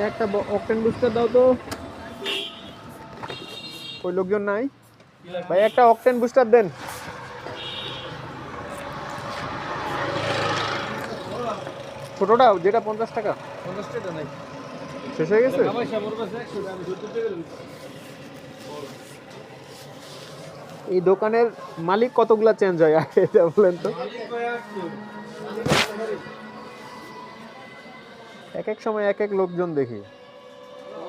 একটা octane booster দাও তো। ওই লোকজন নাই ভাই, একটা অকটেন বুস্টার দেন। ছোটটা যেটা 50 টাকা। 50 টাকা নাই, শেষ হয়ে গেছে। আমার সামনে কাছে 100 টাকা, আমি 70 টাকা দিই। এই দোকানের মালিক কতগুলা চেঞ্জ হয় এটা বলেন তো। মালিক ভাই আসতো, এক এক সময় এক এক লোকজন দেখি।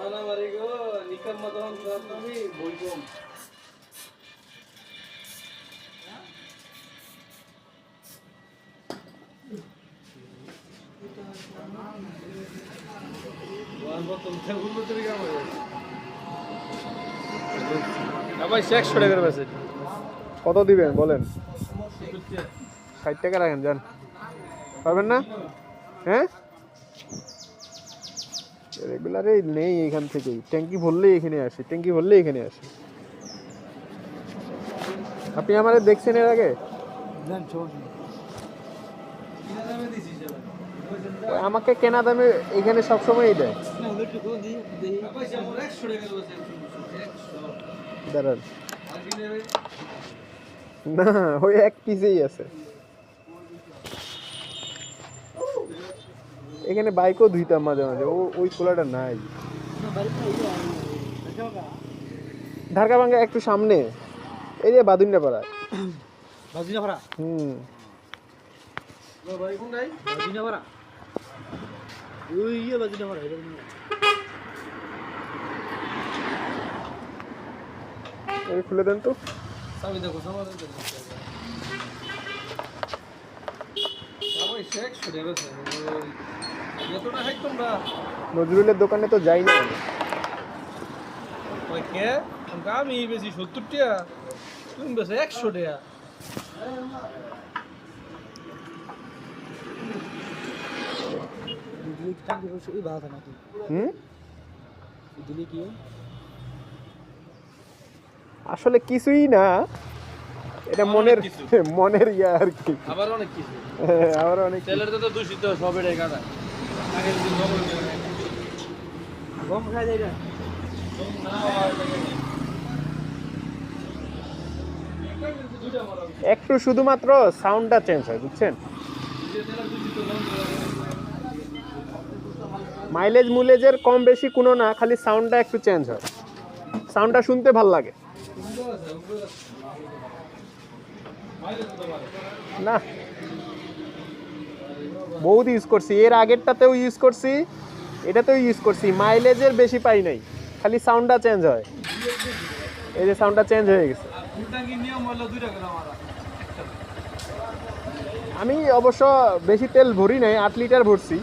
মানা মারি গো নিকাম মাদান আমি বই কম। ওয়ান বোতল থেকে উল্টো দিকে কাম হয়। ভাই 100 টাকার মেসেজ কত দিবেন বলেন? 60 টাকা রাখেন, যান। পারবেন না? হ্যাঁ, রেগুলারে নেই এখান থেকেই। ট্যাঙ্কি ভরলেই এখানে আসি, ট্যাঙ্কি ভরলেই এখানে আসি। আপনি আমাদের দেখছেন এর আগে? ওই আমাকে কেনা দামে এখানে সবসময়ই দেয়। দাঁড়ান, না ওই এক পিসেই আছে। এখানে বাইকও ধুইতাম মাঝে মাঝে, ওই খোলাটা নাই। ঢাকা ভাঙ্গা একটু সামনে, এই যে বাদুনিয়া পাড়া। হুম, এই খুলে দেন তো। নজরুলের দোকানে তো যাই না আমি বেশি 70 টাকা, তুমি বেশি 100 টাকা। আসলে কিছুই না, এটা মনের মনের ইয়া আর কি। আবার অনেক কিছু, আবার অনেক তেলের তো দূষিত সব এটাই কাটা। আগের দিন গম খাই যায় না, একটু শুধুমাত্র সাউন্ডটা চেঞ্জ হয়, বুঝছেন? মাইলেজ মুলেজের কম বেশি কোনো না, খালি সাউন্ডটা একটু চেঞ্জ হয়। সাউন্ডটা শুনতে ভাল লাগে না। বহুত ইউজ করছি, এর আগেরটাতেও ইউজ করছি, এটাতেও ইউজ করছি। মাইলেজের বেশি পাই নাই, খালি সাউন্ডটা চেঞ্জ হয়। এই যে সাউন্ডটা চেঞ্জ হয়ে গেছে। আমি অবশ্য বেশি তেল ভরি নাই, 8 লিটার ভরছি।